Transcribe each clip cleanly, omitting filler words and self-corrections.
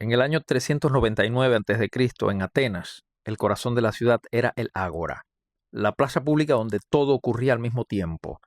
En el año 399 a.C., en Atenas, el corazón de la ciudad era el Ágora, la plaza pública donde todo ocurría al mismo tiempo.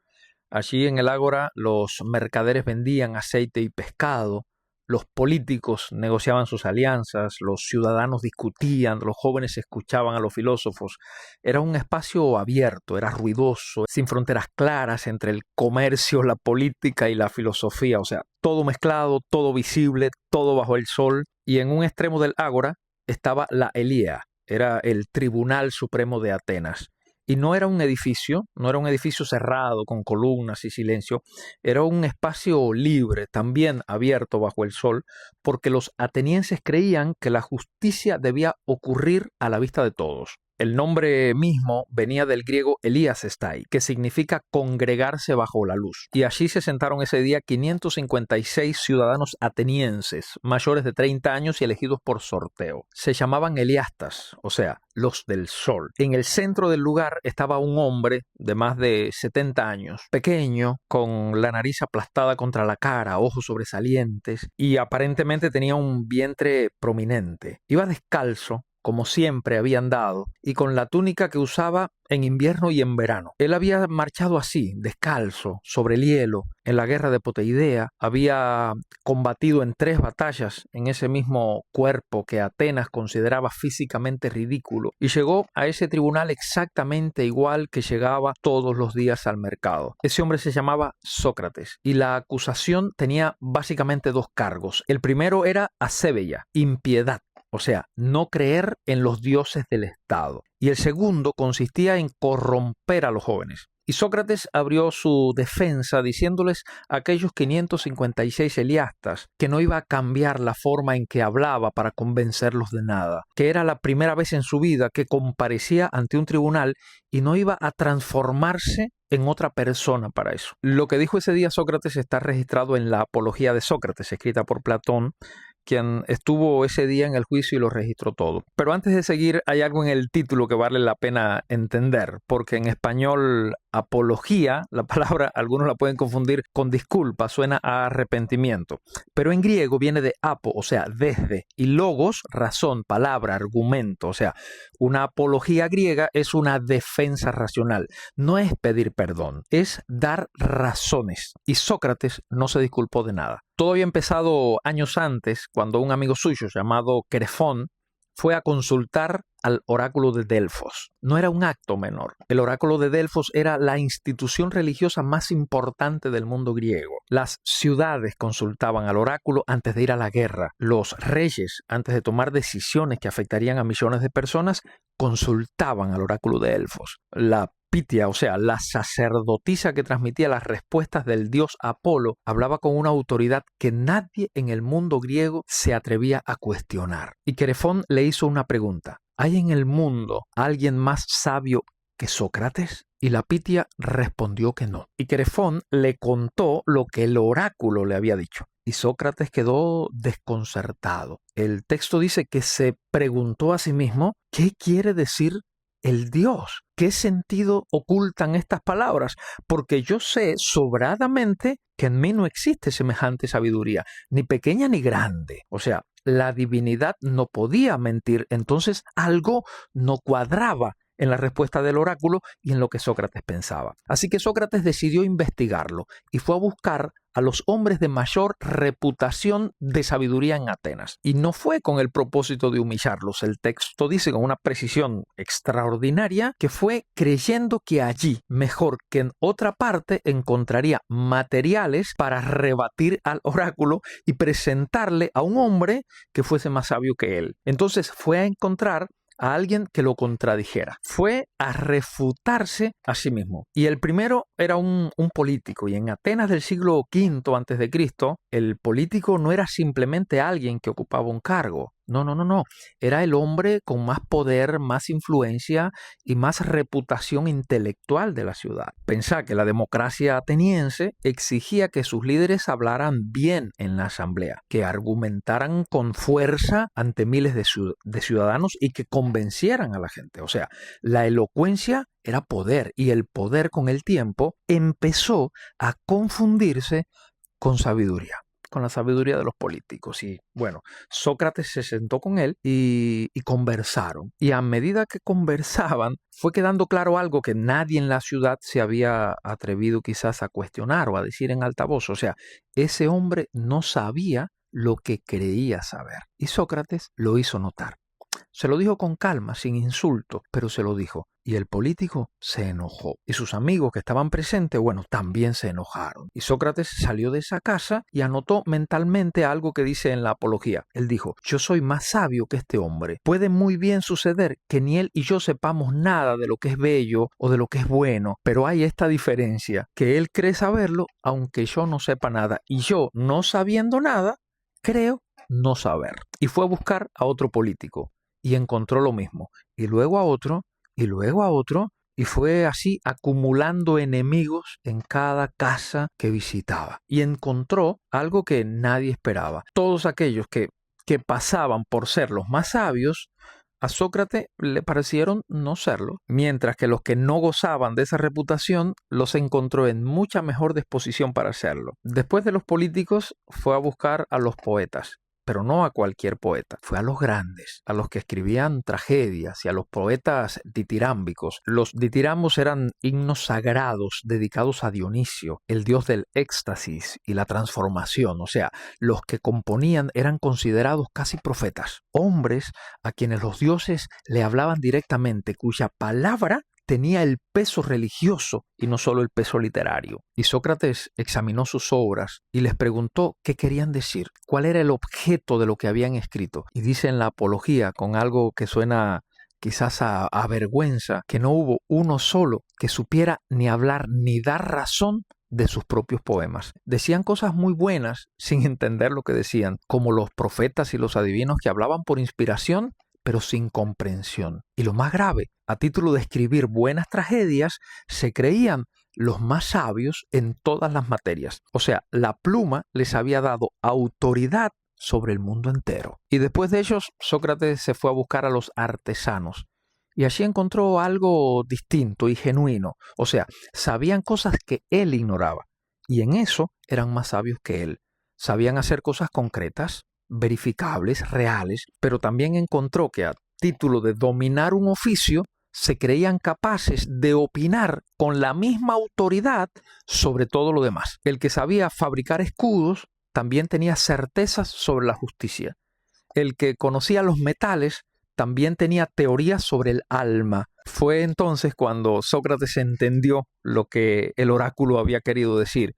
Allí en el Ágora los mercaderes vendían aceite y pescado, los políticos negociaban sus alianzas, los ciudadanos discutían, los jóvenes escuchaban a los filósofos. Era un espacio abierto, era ruidoso, sin fronteras claras entre el comercio, la política y la filosofía. O sea, todo mezclado, todo visible, todo bajo el sol. Y en un extremo del Ágora estaba la Elía, era el Tribunal Supremo de Atenas. Y no era un edificio, no era un edificio cerrado con columnas y silencio, era un espacio libre, también abierto bajo el sol, porque los atenienses creían que la justicia debía ocurrir a la vista de todos. El nombre mismo venía del griego Eliasestai, que significa congregarse bajo la luz. Y allí se sentaron ese día 556 ciudadanos atenienses, mayores de 30 años y elegidos por sorteo. Se llamaban Eliastas, o sea, los del sol. En el centro del lugar estaba un hombre de más de 70 años, pequeño, con la nariz aplastada contra la cara, ojos sobresalientes y aparentemente tenía un vientre prominente. Iba descalzo, como siempre había andado, y con la túnica que usaba en invierno y en verano. Él había marchado así, descalzo, sobre el hielo, en la guerra de Poteidea, había combatido en 3 batallas en ese mismo cuerpo que Atenas consideraba físicamente ridículo, y llegó a ese tribunal exactamente igual que llegaba todos los días al mercado. Ese hombre se llamaba Sócrates, y la acusación tenía básicamente 2 cargos. El primero era asebeia, impiedad. O sea, no creer en los dioses del Estado. Y el segundo consistía en corromper a los jóvenes. Y Sócrates abrió su defensa diciéndoles a aquellos 556 eliastas que no iba a cambiar la forma en que hablaba para convencerlos de nada, que era la primera vez en su vida que comparecía ante un tribunal y no iba a transformarse en otra persona para eso. Lo que dijo ese día Sócrates está registrado en la Apología de Sócrates, escrita por Platón, quien estuvo ese día en el juicio y lo registró todo. Pero antes de seguir, hay algo en el título que vale la pena entender, porque en español apología, la palabra algunos la pueden confundir con disculpa, suena a arrepentimiento, pero en griego viene de apo, o sea, desde, y logos, razón, palabra, argumento, o sea, una apología griega es una defensa racional, no es pedir perdón, es dar razones, y Sócrates no se disculpó de nada. Todo había empezado años antes, cuando un amigo suyo llamado Querefón fue a consultar al oráculo de Delfos. No era un acto menor. El oráculo de Delfos era la institución religiosa más importante del mundo griego. Las ciudades consultaban al oráculo antes de ir a la guerra. Los reyes, antes de tomar decisiones que afectarían a millones de personas, consultaban al oráculo de Delfos. La Pitia, o sea, la sacerdotisa que transmitía las respuestas del dios Apolo, hablaba con una autoridad que nadie en el mundo griego se atrevía a cuestionar. Y Querefón le hizo una pregunta. ¿Hay en el mundo alguien más sabio que Sócrates? Y la Pitia respondió que no. Y Querefón le contó lo que el oráculo le había dicho. Y Sócrates quedó desconcertado. El texto dice que se preguntó a sí mismo, ¿qué quiere decir el Dios? ¿Qué sentido ocultan estas palabras? Porque yo sé sobradamente que en mí no existe semejante sabiduría, ni pequeña ni grande. O sea, la divinidad no podía mentir, entonces algo no cuadraba en la respuesta del oráculo y en lo que Sócrates pensaba. Así que Sócrates decidió investigarlo y fue a buscar a los hombres de mayor reputación de sabiduría en Atenas. Y no fue con el propósito de humillarlos. El texto dice con una precisión extraordinaria que fue creyendo que allí, mejor que en otra parte, encontraría materiales para rebatir al oráculo y presentarle a un hombre que fuese más sabio que él. Entonces fue a encontrar a alguien que lo contradijera. Fue a refutarse a sí mismo. Y el primero era un político. Y en Atenas del siglo V a.C., el político no era simplemente alguien que ocupaba un cargo. No. Era el hombre con más poder, más influencia y más reputación intelectual de la ciudad. Pensá que la democracia ateniense exigía que sus líderes hablaran bien en la asamblea, que argumentaran con fuerza ante miles de ciudadanos y que convencieran a la gente. O sea, la elocuencia era poder y el poder con el tiempo empezó a confundirse con sabiduría. con la sabiduría de los políticos. Y bueno, Sócrates se sentó con él y conversaron. Y a medida que conversaban, fue quedando claro algo que nadie en la ciudad se había atrevido quizás a cuestionar o a decir en alta voz. O sea, ese hombre no sabía lo que creía saber. Y Sócrates lo hizo notar. Se lo dijo con calma, sin insulto, pero se lo dijo. Y el político se enojó. Y sus amigos que estaban presentes, bueno, también se enojaron. Y Sócrates salió de esa casa y anotó mentalmente algo que dice en la Apología. Él dijo, yo soy más sabio que este hombre. Puede muy bien suceder que ni él y yo sepamos nada de lo que es bello o de lo que es bueno, pero hay esta diferencia, que él cree saberlo aunque yo no sepa nada. Y yo, no sabiendo nada, creo no saber. Y fue a buscar a otro político. Y encontró lo mismo, y luego a otro, y luego a otro, y fue así acumulando enemigos en cada casa que visitaba. Y encontró algo que nadie esperaba. Todos aquellos que pasaban por ser los más sabios, a Sócrates le parecieron no serlo, mientras que los que no gozaban de esa reputación los encontró en mucha mejor disposición para hacerlo. Después de los políticos, fue a buscar a los poetas. Pero no a cualquier poeta, fue a los grandes, a los que escribían tragedias y a los poetas ditirámbicos. Los ditirambos eran himnos sagrados dedicados a Dionisio, el dios del éxtasis y la transformación. O sea, los que componían eran considerados casi profetas, hombres a quienes los dioses le hablaban directamente, cuya palabra tenía el peso religioso y no solo el peso literario. Y Sócrates examinó sus obras y les preguntó qué querían decir, cuál era el objeto de lo que habían escrito. Y dice en la Apología, con algo que suena quizás a vergüenza, que no hubo uno solo que supiera ni hablar ni dar razón de sus propios poemas. Decían cosas muy buenas sin entender lo que decían, como los profetas y los adivinos que hablaban por inspiración, pero sin comprensión. Y lo más grave, a título de escribir buenas tragedias, se creían los más sabios en todas las materias. O sea, la pluma les había dado autoridad sobre el mundo entero. Y después de ellos, Sócrates se fue a buscar a los artesanos. Y allí encontró algo distinto y genuino. O sea, sabían cosas que él ignoraba. Y en eso eran más sabios que él. Sabían hacer cosas concretas, verificables, reales, pero también encontró que a título de dominar un oficio, se creían capaces de opinar con la misma autoridad sobre todo lo demás. El que sabía fabricar escudos también tenía certezas sobre la justicia. El que conocía los metales también tenía teorías sobre el alma. Fue entonces cuando Sócrates entendió lo que el oráculo había querido decir.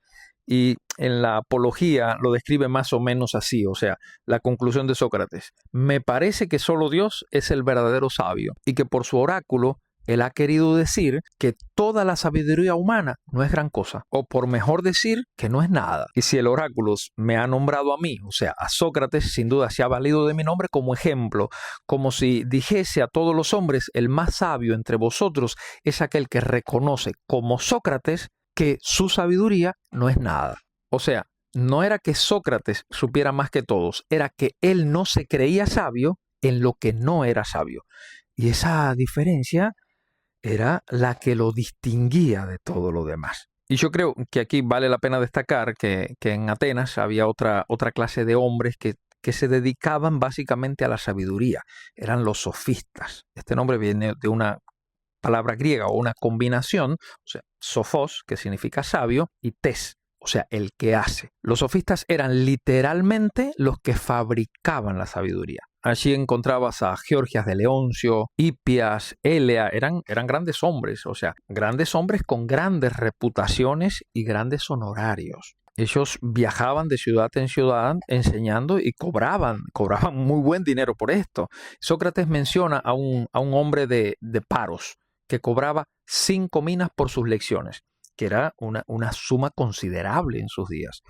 Y en la Apología lo describe más o menos así, o sea, la conclusión de Sócrates. Me parece que solo Dios es el verdadero sabio y que por su oráculo él ha querido decir que toda la sabiduría humana no es gran cosa, o por mejor decir, que no es nada. Y si el oráculo me ha nombrado a mí, o sea, a Sócrates, sin duda se ha valido de mi nombre como ejemplo, como si dijese a todos los hombres, el más sabio entre vosotros es aquel que reconoce como Sócrates que su sabiduría no es nada. O sea, no era que Sócrates supiera más que todos, era que él no se creía sabio en lo que no era sabio. Y esa diferencia era la que lo distinguía de todo lo demás. Y yo creo que aquí vale la pena destacar que en Atenas había otra clase de hombres que se dedicaban básicamente a la sabiduría. Eran los sofistas. Este nombre viene de una palabra griega o una combinación, o sea, sophos, que significa sabio, y tes, o sea, el que hace. Los sofistas eran literalmente los que fabricaban la sabiduría. Allí encontrabas a Georgias de Leoncio, Hipias, Elea, eran grandes hombres, o sea, grandes hombres con grandes reputaciones y grandes honorarios. Ellos viajaban de ciudad en ciudad enseñando y cobraban muy buen dinero por esto. Sócrates menciona a un hombre de Paros que cobraba 5 minas por sus lecciones, que era una suma considerable en sus días.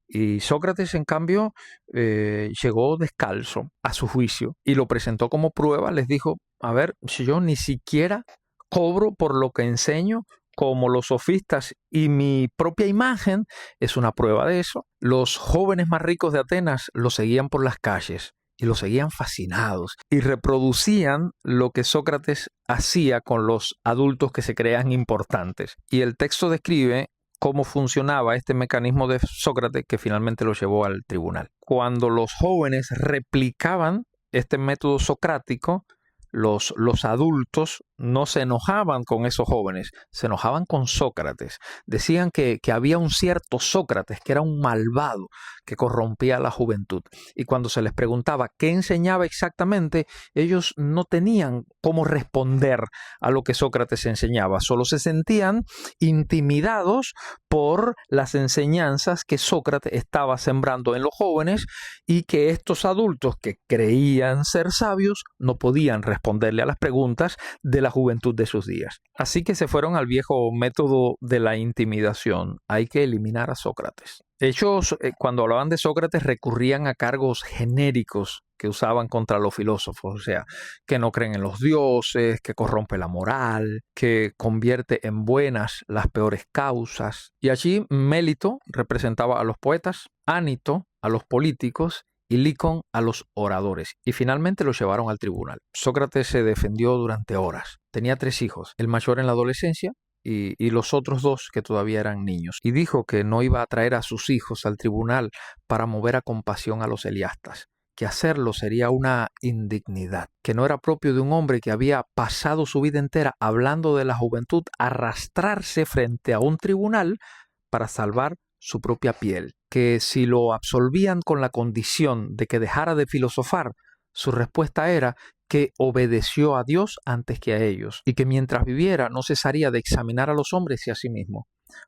Y Sócrates, en cambio, llegó descalzo a su juicio y lo presentó como prueba. Les dijo, a ver, si yo ni siquiera cobro por lo que enseño, como los sofistas, y mi propia imagen es una prueba de eso. Los jóvenes más ricos de Atenas lo seguían por las calles y lo seguían fascinados y reproducían lo que Sócrates hacía con los adultos que se creían importantes. Y el texto describe cómo funcionaba este mecanismo de Sócrates que finalmente lo llevó al tribunal. Cuando los jóvenes replicaban este método socrático, los adultos no se enojaban con esos jóvenes, se enojaban con Sócrates. Decían que había un cierto Sócrates, que era un malvado, que corrompía a la juventud. Y cuando se les preguntaba qué enseñaba exactamente, ellos no tenían cómo responder a lo que Sócrates enseñaba. Solo se sentían intimidados por las enseñanzas que Sócrates estaba sembrando en los jóvenes y que estos adultos que creían ser sabios no podían responderle a las preguntas de la juventud de sus días. Así que se fueron al viejo método de la intimidación. Hay que eliminar a Sócrates. Ellos, cuando hablaban de Sócrates, recurrían a cargos genéricos que usaban contra los filósofos, o sea, que no creen en los dioses, que corrompe la moral, que convierte en buenas las peores causas. Y allí Mélito representaba a los poetas, Ánito a los políticos y Licón a los oradores, y finalmente lo llevaron al tribunal. Sócrates se defendió durante horas. Tenía 3 hijos, el mayor en la adolescencia y los otros 2 que todavía eran niños, y dijo que no iba a traer a sus hijos al tribunal para mover a compasión a los eliastas, que hacerlo sería una indignidad, que no era propio de un hombre que había pasado su vida entera hablando de la juventud arrastrarse frente a un tribunal para salvar su propia piel, que si lo absolvían con la condición de que dejara de filosofar, su respuesta era que obedeció a Dios antes que a ellos, y que mientras viviera no cesaría de examinar a los hombres y a sí mismo,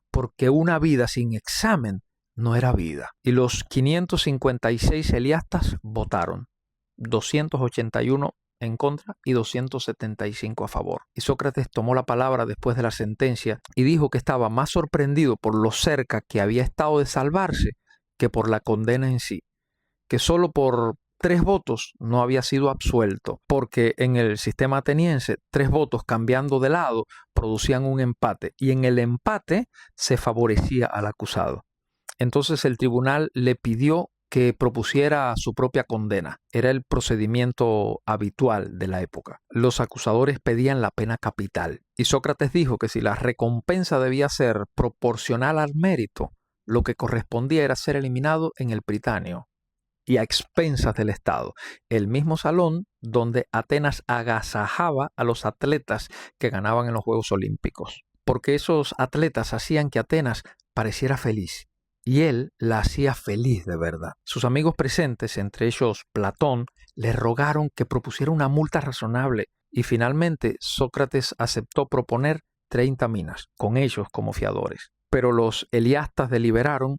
porque una vida sin examen no era vida. Y los 556 eliastas votaron, 281 en contra y 275 a favor. Y Sócrates tomó la palabra después de la sentencia y dijo que estaba más sorprendido por lo cerca que había estado de salvarse que por la condena en sí, que solo por 3 votos no había sido absuelto, porque en el sistema ateniense 3 votos cambiando de lado producían un empate y en el empate se favorecía al acusado. Entonces el tribunal le pidió que propusiera su propia condena. Era el procedimiento habitual de la época. Los acusadores pedían la pena capital y Sócrates dijo que si la recompensa debía ser proporcional al mérito, lo que correspondía era ser eliminado en el Pritáneo y a expensas del Estado, el mismo salón donde Atenas agasajaba a los atletas que ganaban en los Juegos Olímpicos, porque esos atletas hacían que Atenas pareciera feliz. Y él la hacía feliz de verdad. Sus amigos presentes, entre ellos Platón, le rogaron que propusiera una multa razonable y finalmente Sócrates aceptó proponer 30 minas, con ellos como fiadores. Pero los eliastas deliberaron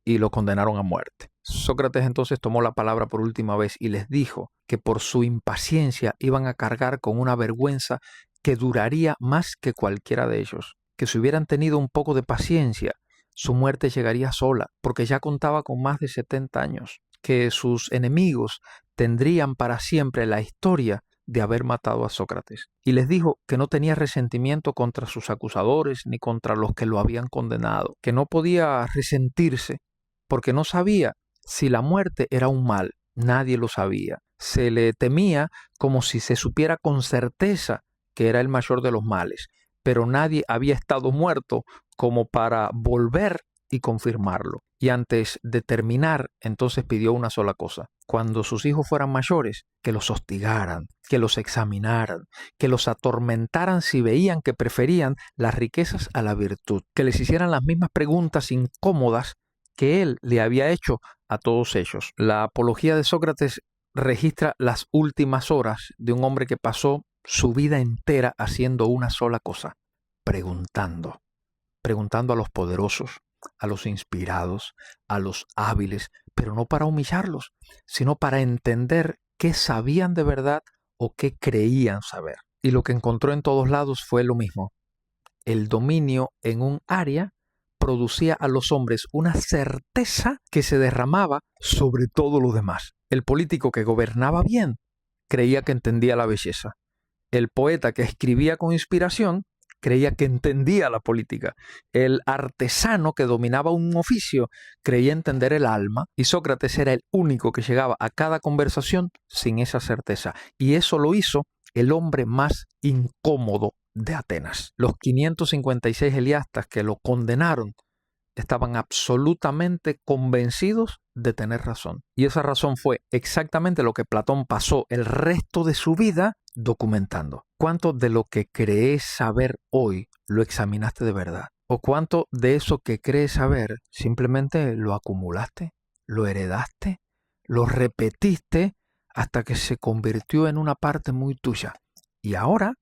y lo condenaron a muerte. Sócrates entonces tomó la palabra por última vez y les dijo que por su impaciencia iban a cargar con una vergüenza que duraría más que cualquiera de ellos, que si hubieran tenido un poco de paciencia, su muerte llegaría sola, porque ya contaba con más de 70 años, que sus enemigos tendrían para siempre la historia de haber matado a Sócrates. Y les dijo que no tenía resentimiento contra sus acusadores ni contra los que lo habían condenado, que no podía resentirse, porque no sabía si la muerte era un mal, nadie lo sabía. Se le temía como si se supiera con certeza que era el mayor de los males, pero nadie había estado muerto como para volver y confirmarlo. Y antes de terminar, entonces pidió una sola cosa. Cuando sus hijos fueran mayores, que los hostigaran, que los examinaran, que los atormentaran si veían que preferían las riquezas a la virtud, que les hicieran las mismas preguntas incómodas que él le había hecho a todos ellos. La apología de Sócrates registra las últimas horas de un hombre que pasó su vida entera haciendo una sola cosa, preguntando a los poderosos, a los inspirados, a los hábiles, pero no para humillarlos, sino para entender qué sabían de verdad o qué creían saber. Y lo que encontró en todos lados fue lo mismo. El dominio en un área producía a los hombres una certeza que se derramaba sobre todo lo demás. El político que gobernaba bien creía que entendía la belleza. El poeta que escribía con inspiración creía que entendía la política. El artesano que dominaba un oficio creía entender el alma y Sócrates era el único que llegaba a cada conversación sin esa certeza. Y eso lo hizo el hombre más incómodo de Atenas. Los 556 eliastas que lo condenaron estaban absolutamente convencidos de tener razón. Y esa razón fue exactamente lo que Platón pasó el resto de su vida documentando. ¿Cuánto de lo que crees saber hoy lo examinaste de verdad? ¿O cuánto de eso que crees saber simplemente lo acumulaste, lo heredaste, lo repetiste hasta que se convirtió en una parte muy tuya? Y ahora,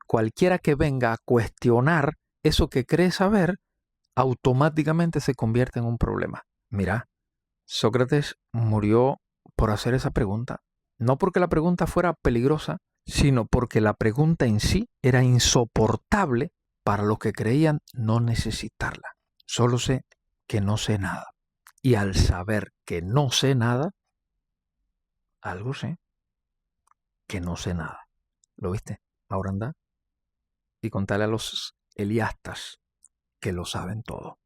cualquiera que venga a cuestionar eso que crees saber, automáticamente se convierte en un problema. Mira, Sócrates murió por hacer esa pregunta. No porque la pregunta fuera peligrosa, sino porque la pregunta en sí era insoportable para los que creían no necesitarla. Solo sé que no sé nada. Y al saber que no sé nada, algo sé que no sé nada. ¿Lo viste? Ahora anda y contale a los eliastas que lo saben todo.